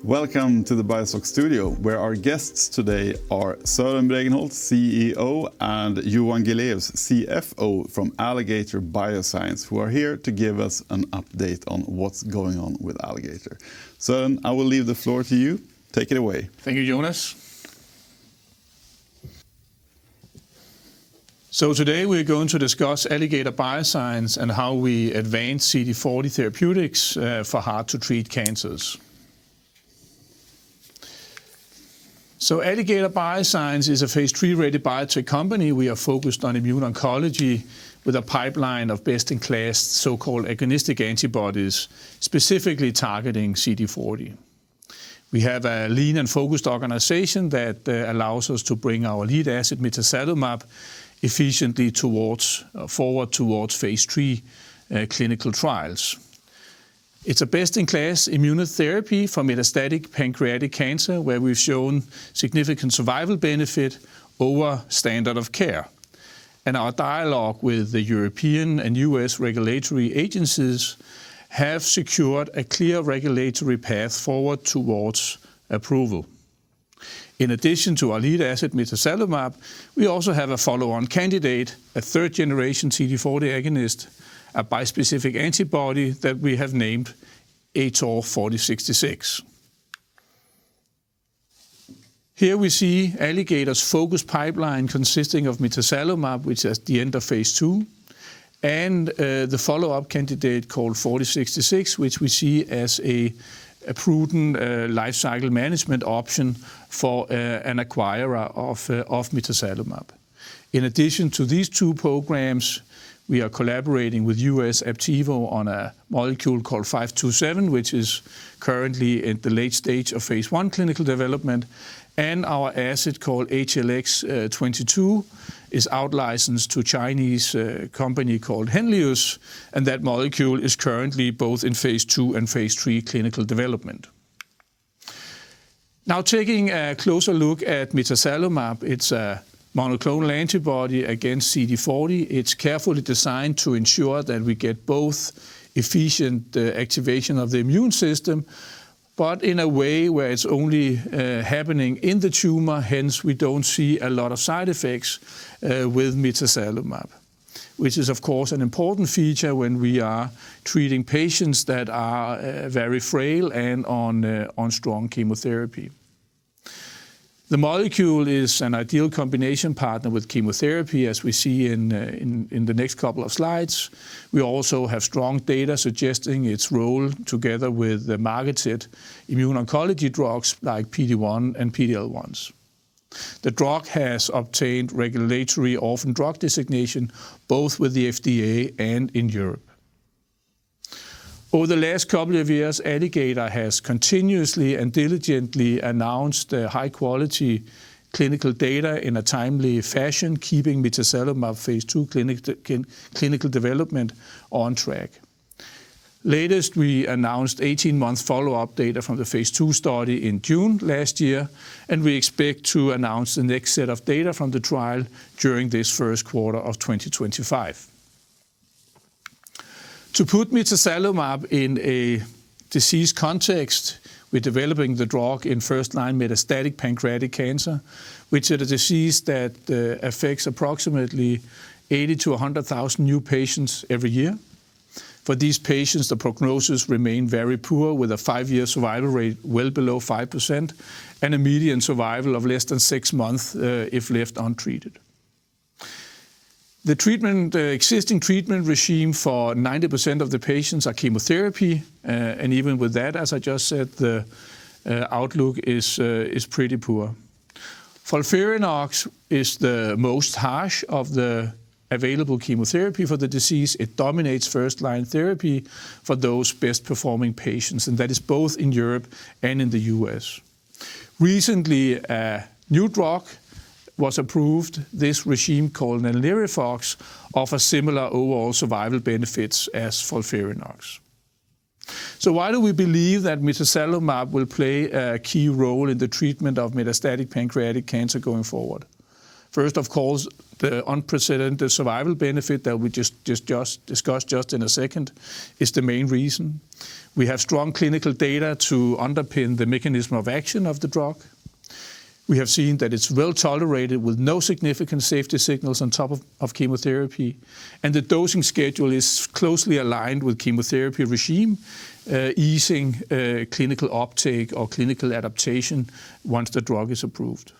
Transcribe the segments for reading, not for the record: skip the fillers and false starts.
Welcome to the Biosoc studio, where our guests today are Søren Bregenholt, CEO, and Johan Giléus, CFO from Alligator Bioscience, who are here to give us an update on what's going on with Alligator. Søren, I will leave the floor to you. Take it away. Thank you, Jonas. So today we're going to discuss Alligator Bioscience and how we advance CD40 therapeutics for hard-to-treat cancers. So Alligator Bioscience is a phase 3-ready biotech company. We are focused on immune oncology with a pipeline of best-in-class so-called agonistic antibodies, specifically targeting CD40. We have a lean and focused organization that allows us to bring our lead asset, mitazalimab, efficiently forward towards phase 3 clinical trials. It's a best-in-class immunotherapy for metastatic pancreatic cancer, where we've shown significant survival benefit over standard of care. And our dialogue with the European and US regulatory agencies have secured a clear regulatory path forward towards approval. In addition to our lead asset, mitazalimab, we also have a follow-on candidate, a third-generation CD40 agonist, a bispecific antibody that we have named ATOR-4066. Here we see Alligator's focused pipeline consisting of mitazalimab, which is at the end of phase 2, and the follow-up candidate called 4066, which we see as a prudent life cycle management option for an acquirer of mitazalimab. In addition to these two programs, we are collaborating with US Aptevo on a molecule called 527, which is currently in the late stage of phase 1 clinical development, and our asset called HLX22 is out-licensed to a Chinese company called Henlius, and that molecule is currently both in phase 2 and phase 3 clinical development. Now, taking a closer look at mitazalimab, it's a monoclonal antibody against CD40. It's carefully designed to ensure that we get both efficient activation of the immune system, but in a way where it's only happening in the tumor, hence we don't see a lot of side effects with mitazalimab, which is of course an important feature when we are treating patients that are very frail and on strong chemotherapy. The molecule is an ideal combination partner with chemotherapy, as we see in the next couple of slides. We also have strong data suggesting its role together with the marketed immune oncology drugs like PD-1 and PD-L1s. The drug has obtained regulatory orphan drug designation both with the FDA and in Europe. Over the last couple of years, Alligator has continuously and diligently announced high-quality clinical data in a timely fashion, keeping mitazalimab phase 2 clinical development on track. Latest, we announced 18-month follow-up data from the phase 2 study in June last year, and we expect to announce the next set of data from the trial during this first quarter of 2025. To put mitazalimab in a disease context, we're developing the drug in first-line metastatic pancreatic cancer, which is a disease that affects approximately 80 to 100,000 new patients every year. For these patients, the prognosis remains very poor, with a 5-year survival rate well below 5% and a median survival of less than 6 months if left untreated. The existing treatment regime for 90% of the patients are chemotherapy, and even with that, as I just said, the outlook is pretty poor. FOLFIRINOX is the most harsh of the available chemotherapy for the disease. It dominates first-line therapy for those best-performing patients, and that is both in Europe and in the US. Recently, a new drug was approved. This regime called NALIRIFOX offers similar overall survival benefits as FOLFIRINOX. So why do we believe that mitazalimab will play a key role in the treatment of metastatic pancreatic cancer going forward? First, of course, the unprecedented survival benefit that we just discussed just in a second is the main reason. We have strong clinical data to underpin the mechanism of action of the drug. We have seen that it's well tolerated with no significant safety signals on top of chemotherapy. And the dosing schedule is closely aligned with chemotherapy regime, easing clinical uptake or clinical adaptation once the drug is approved.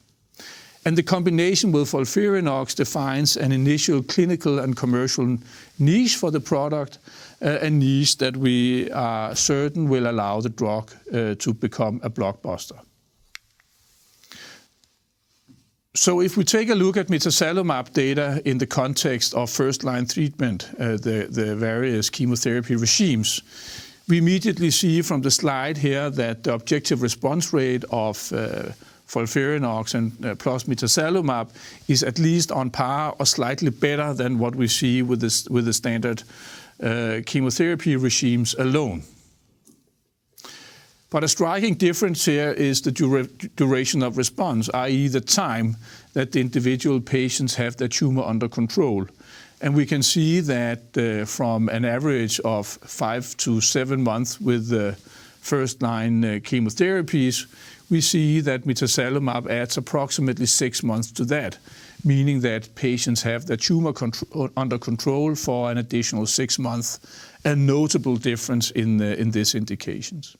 And the combination with FOLFIRINOX defines an initial clinical and commercial niche for the product, a niche that we are certain will allow the drug to become a blockbuster. So if we take a look at mitazalimab data in the context of first-line treatment, the various chemotherapy regimes, we immediately see from the slide here that the objective response rate of FOLFIRINOX and plus mitazalimab is at least on par or slightly better than what we see with the standard chemotherapy regimes alone. But a striking difference here is the duration of response, i.e. the time that the individual patients have their tumor under control. And we can see that from an average of 5 to 7 months with the first-line chemotherapies, we see that mitazalimab adds approximately 6 months to that, meaning that patients have their tumor under control for an additional 6 months, a notable difference in these indications.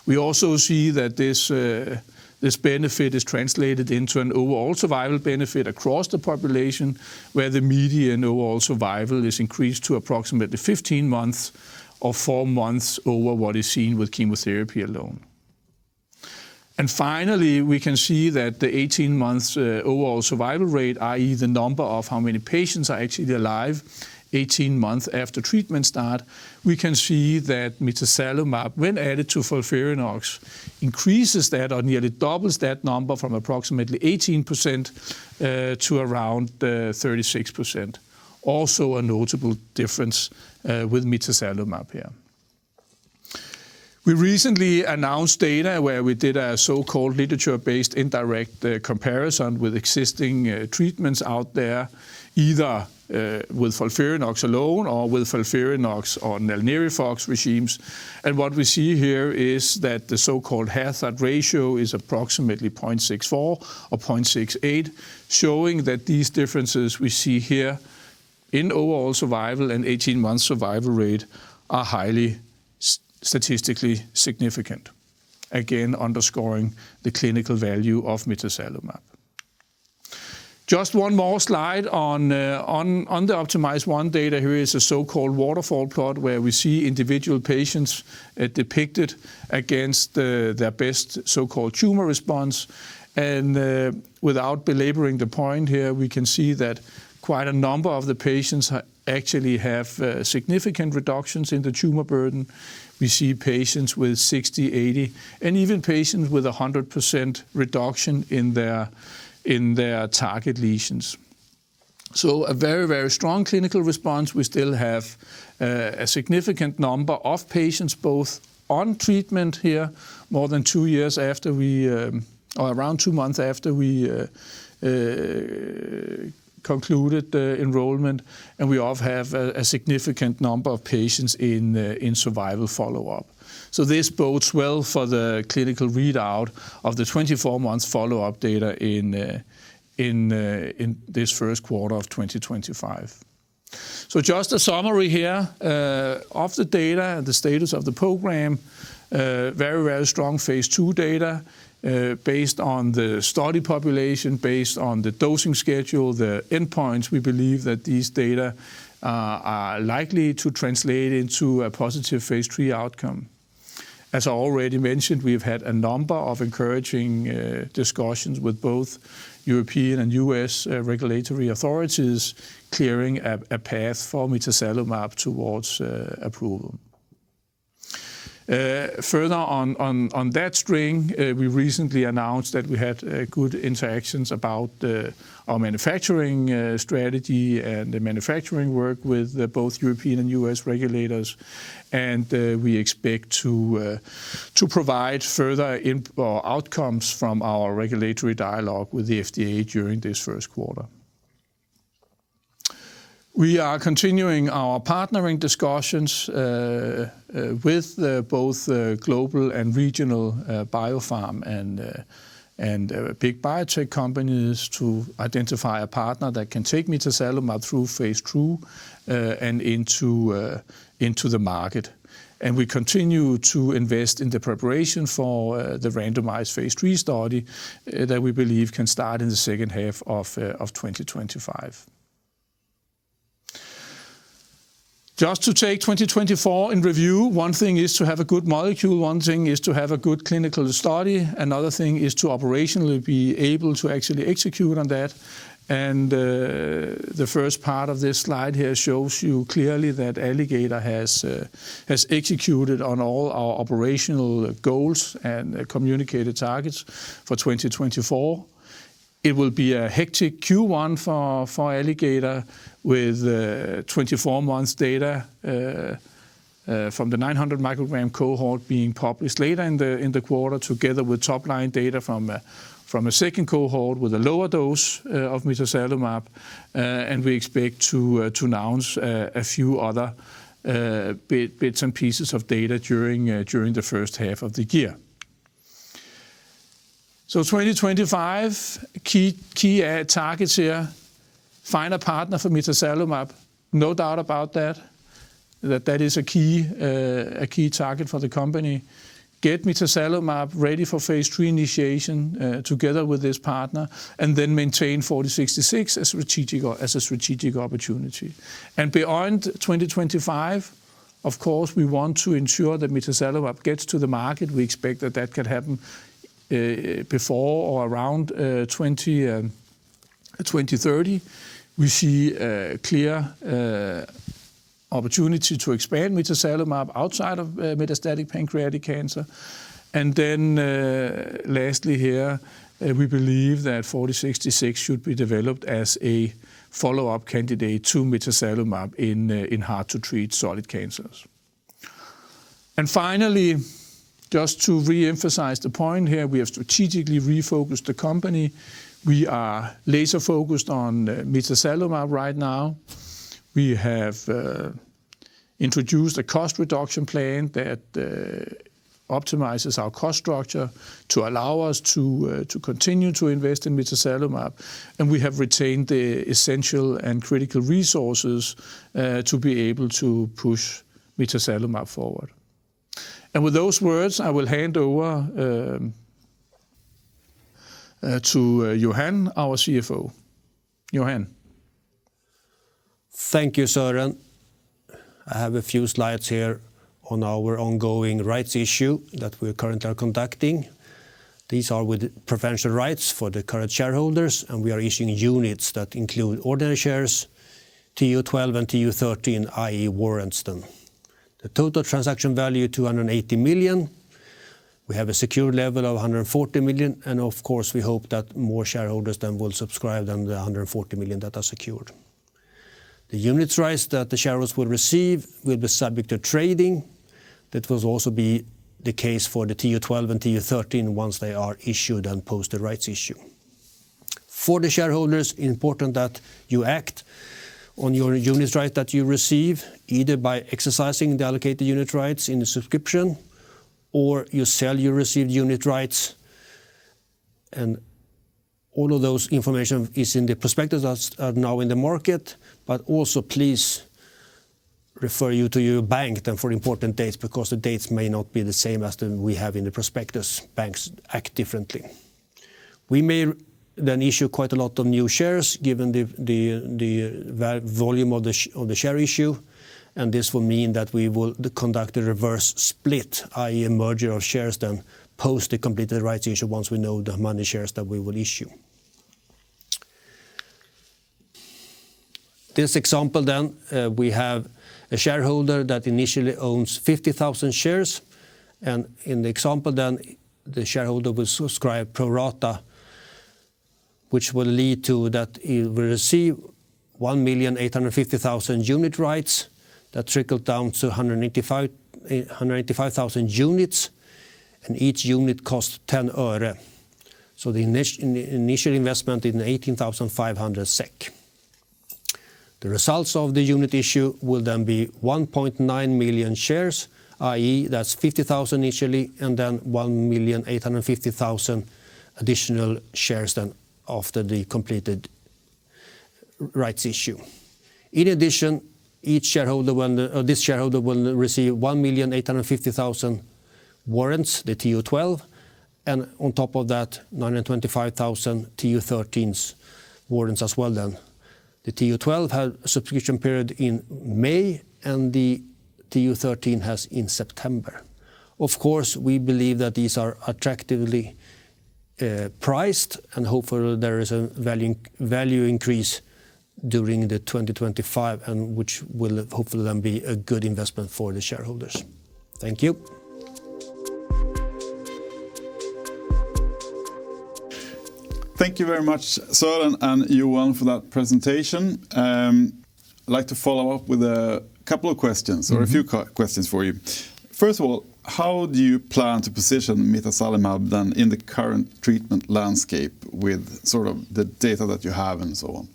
We also see that this benefit is translated into an overall survival benefit across the population, where the median overall survival is increased to approximately 15 months or 4 months over what is seen with chemotherapy alone. And finally, we can see that the 18 months overall survival rate, i.e. the number of how many patients are actually alive 18 months after treatment start, we can see that mitazalimab, when added to FOLFIRINOX, increases that or nearly doubles that number from approximately 18% to around 36%. Also a notable difference with mitazalimab here. We recently announced data where we did a so-called literature-based indirect comparison with existing treatments out there, either with FOLFIRINOX alone or with FOLFIRINOX or NALIRIFOX regimes. And what we see here is that the so-called hazard ratio is approximately 0.64 or 0.68, showing that these differences we see here in overall survival and 18-month survival rate are highly statistically significant, again underscoring the clinical value of mitazalimab. Just one more slide on the OPTIMIZE-1 data. Here is a so-called waterfall plot where we see individual patients depicted against their best so-called tumor response. And without belaboring the point here, we can see that quite a number of the patients actually have significant reductions in the tumor burden. We see patients with 60, 80, and even patients with 100% reduction in their target lesions. So a very, very strong clinical response. We still have a significant number of patients both on treatment here, more than 2 years after we, or around 2 months after we concluded enrollment, and we also have a significant number of patients in survival follow-up. So this bodes well for the clinical readout of the 24 months follow-up data in this first quarter of 2025. So just a summary here of the data and the status of the program. Very, very strong phase 2 data based on the study population, based on the dosing schedule, the endpoints. We believe that these data are likely to translate into a positive phase 3 outcome. As I already mentioned, we've had a number of encouraging discussions with both European and US regulatory authorities, clearing a path for mitazalimab towards approval. Further on that string, we recently announced that we had good interactions about our manufacturing strategy and the manufacturing work with both European and US regulators, and we expect to provide further outcomes from our regulatory dialogue with the FDA during this first quarter. We are continuing our partnering discussions with both global and regional biopharm and big biotech companies to identify a partner that can take mitazalimab through phase 2 and into the market. And we continue to invest in the preparation for the randomized phase 3 study that we believe can start in the second half of 2025. Just to take 2024 in review, one thing is to have a good molecule, one thing is to have a good clinical study, another thing is to operationally be able to actually execute on that. And the first part of this slide here shows you clearly that Alligator has executed on all our operational goals and communicated targets for 2024. It will be a hectic Q1 for Alligator with 24 months data from the 900 microgram cohort being published later in the quarter, together with top-line data from a second cohort with a lower dose of mitazalimab, and we expect to announce a few other bits and pieces of data during the first half of the year. So 2025, key targets here: find a partner for mitazalimab, no doubt about that is a key target for the company. Get mitazalimab ready for phase 3 initiation together with this partner, and then maintain 4066 as a strategic opportunity. And beyond 2025, of course, we want to ensure that mitazalimab gets to the market. We expect that can happen before or around 2030. We see a clear opportunity to expand mitazalimab outside of metastatic pancreatic cancer. And then lastly here, we believe that 4066 should be developed as a follow-up candidate to mitazalimab in hard-to-treat solid cancers. And finally, just to re-emphasize the point here, we have strategically refocused the company. We are laser-focused on mitazalimab right now. We have introduced a cost reduction plan that optimizes our cost structure to allow us to continue to invest in mitazalimab, and we have retained the essential and critical resources to be able to push mitazalimab forward. And with those words, I will hand over to Johan, our CFO. Johan. Thank you, Søren. I have a few slides here on our ongoing rights issue that we currently are conducting. These are with preferential rights for the current shareholders, and we are issuing units that include ordinary shares, TO12 and TO13, i.e. warrants then. The total transaction value 280 million. We have a secured level of 140 million, and of course we hope that more shareholders then will subscribe than the 140 million that are secured. The units rights that the shareholders will receive will be subject to trading. That will also be the case for the TO12 and TO13 once they are issued and post the rights issue. For the shareholders, important that you act on your unit right that you receive, either by exercising the allocated unit rights in the subscription, or you sell your received unit rights. And all of those information is in the prospectus that are now in the market, but also please refer you to your bank then for important dates, because the dates may not be the same as we have in the prospectus. Banks act differently. We may then issue quite a lot of new shares given the volume of the share issue, and this will mean that we will conduct a reverse split, i.e. a merger of shares then post the completed rights issue once we know the money shares that we will issue. This example then, we have a shareholder that initially owns 50,000 shares And in the example then, the shareholder will subscribe pro rata, which will lead to that he will receive 1,850,000 unit rights that trickle down to 185,000 units, and each unit costs 10 öre. So the initial investment is 18,500 SEK. The results of the unit issue will then be 1.9 million shares, i.e. that's 50,000 initially, and then 1,850,000 additional shares then after the completed rights issue. In addition, this shareholder will receive 1,850,000 warrants, the TO12, and on top of that 925,000 TO13s warrants as well then. The TO12 had a subscription period in May and the TO13 has in September. Of course, we believe that these are attractively priced, and hopefully there is a value increase during the 2025, and which will hopefully then be a good investment for the shareholders. Thank you. Thank you very much, Søren and Johan, for that presentation. I'd like to follow up with a couple of questions, or a few questions for you. First of all, how do you plan to position mitazalimab then in the current treatment landscape with sort of the data that you have and so on?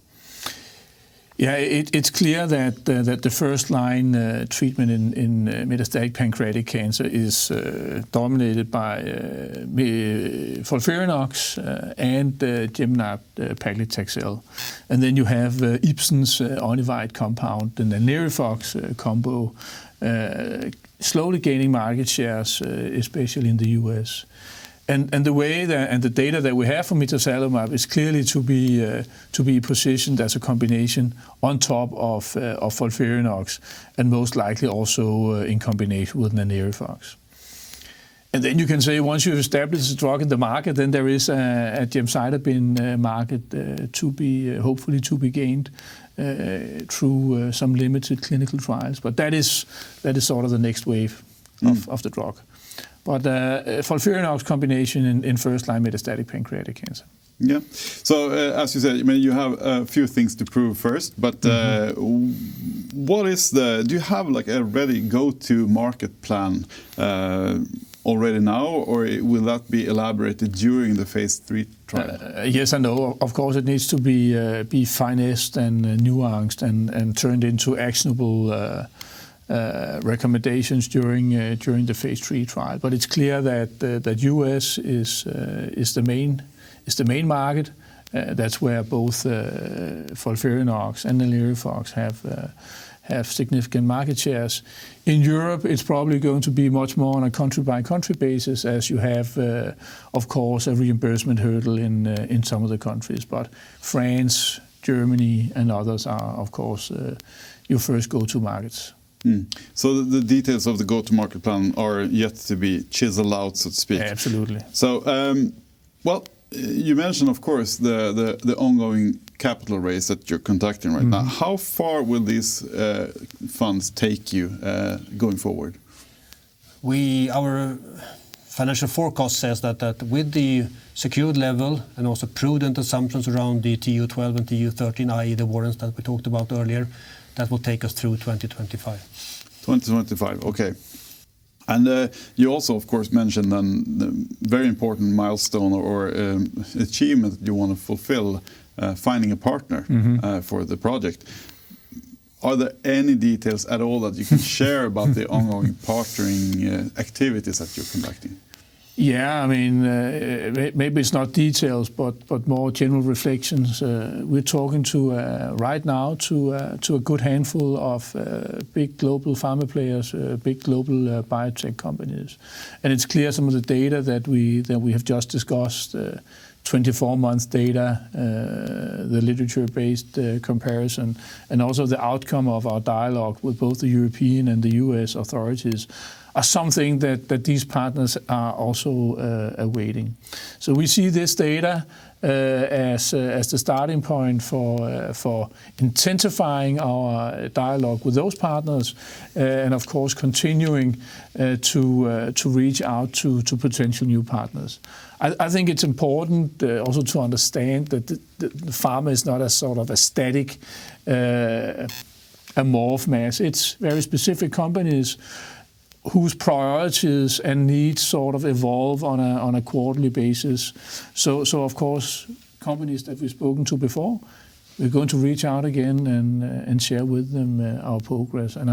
Yeah, it's clear that the first-line treatment in metastatic pancreatic cancer is dominated by FOLFIRINOX and Gemnab paclitaxel. And then you have Ipsen's Onivyde compound, the NALIRIFOX combo, slowly gaining market shares, especially in the US. And the way and the data that we have for mitazalimab is clearly to be positioned as a combination on top of FOLFIRINOX, and most likely also in combination with NALIRIFOX. And then you can say once you've established the drug in the market, then there is a gemcitabine market hopefully to be gained through some limited clinical trials. But that is sort of the next wave of the drug. But FOLFIRINOX combination in first-line metastatic pancreatic cancer. Yeah. So as you said, I mean, you have a few things to prove first, but do you have like a ready go-to market plan already now, or will that be elaborated during the phase 3 trial? Yes and no. Of course, it needs to be finessed and nuanced and turned into actionable recommendations during the phase 3 trial. But it's clear that US is the main market. That's where both FOLFIRINOX and NALIRIFOX have significant market shares. In Europe, it's probably going to be much more on a country-by-country basis, as you have, of course, a reimbursement hurdle in some of the countries. But France, Germany, and others are, of course, your first go-to markets. So the details of the go-to-market plan are yet to be chiseled out, so to speak. Absolutely. So, you mentioned, of course, the ongoing capital raise that you're conducting right now. How far will these funds take you going forward? Our financial forecast says that with the secured level and also prudent assumptions around the TO12 and TO13, i.e. the warrants that we talked about earlier, that will take us through 2025. 2025, okay. And you also, of course, mentioned then the very important milestone or achievement that you want to fulfill, finding a partner for the project. Are there any details at all that you can share about the ongoing partnering activities that you're conducting? Yeah, I mean, maybe it's not details, but more general reflections. We're talking right now to a good handful of big global pharma players, big global biotech companies, and it's clear some of the data that we have just discussed, 24-month data, the literature-based comparison, and also the outcome of our dialogue with both the European and the US authorities something that these partners are also awaiting. So we see this data as the starting point for intensifying our dialogue with those partners, and of course continuing to reach out to potential new partners. I think it's important also to understand that the pharma is not a sort of a static amorph mass. It's very specific companies whose priorities and needs sort of evolve on a quarterly basis. So of course, companies that we've spoken to before, we're going to reach out again and share with them our progress. And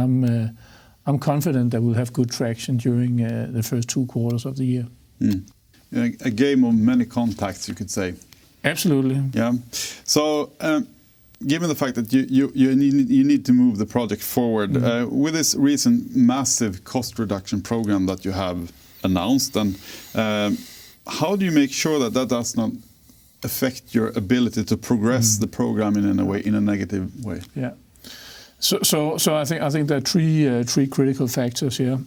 I'm confident that we'll have good traction during the first 2 quarters of the year. A game of many contacts, you could say. Absolutely. Yeah. So, given the fact that you need to move the project forward, with this recent massive cost reduction program that you have announced, and how do you make sure that does not affect your ability to progress the program in a negative way? Yeah. So I think there are three critical factors here.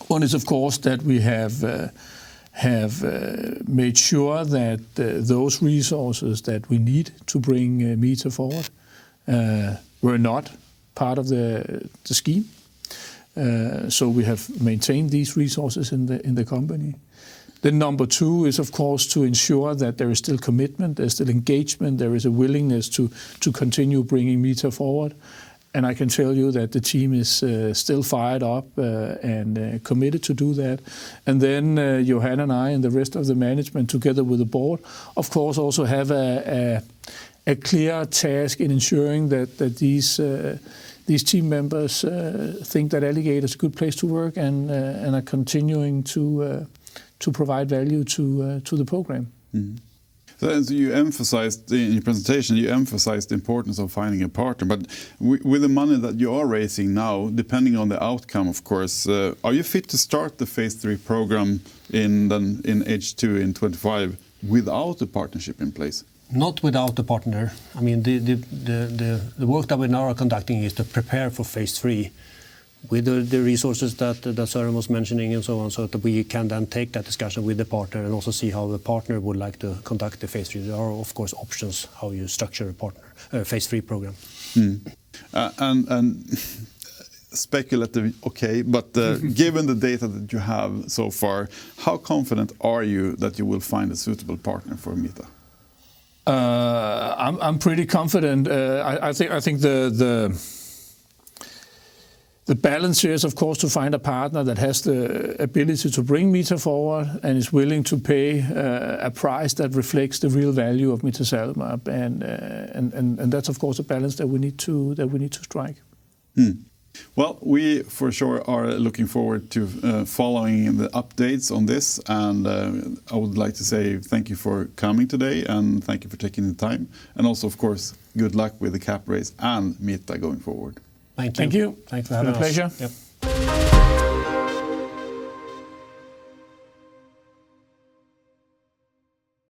One is, of course, that we have made sure that those resources that we need to bring Meta forward were not part of the scheme. So we have maintained these resources in the company. Then number 2 is, of course, to ensure that there is still commitment, there's still engagement, there is a willingness to continue bringing Meta forward. And I can tell you that the team is still fired up and committed to do that. And then Johan and I and the rest of the management, together with the board, of course, also have a clear task in ensuring that these team members think that Alligator is a good place to work and are continuing to provide value to the program. Mm-hmm. So as you emphasized in your presentation, you emphasized the importance of finding a partner. But with the money that you are raising now, depending on the outcome, of course, are you fit to start the phase 3 program in H2 in 25 without a partnership in place? Not without a partner. I mean, the work that we now are conducting is to prepare for phase 3 with the resources that Søren was mentioning and so on, so that we can then take that discussion with the partner and also see how the partner would like to conduct the phase 3. There are, of course, options how you structure a phase 3 program. And speculative, okay, but given the data that you have so far, how confident are you that you will find a suitable partner for Meta? I'm pretty confident. I think the balance here is, of course, to find a partner that has the ability to bring Meta forward and is willing to pay a price that reflects the real value of mitazalimab, and that's, of course, a balance that we need to strike. Well, we for sure are looking forward to following the updates on this, and I would like to say thank you for coming today, and thank you for taking the time, and also, of course, good luck with the cap raise and Meta going forward. Thank you. Thank you. Thanks for having us. Pleasure. Yep.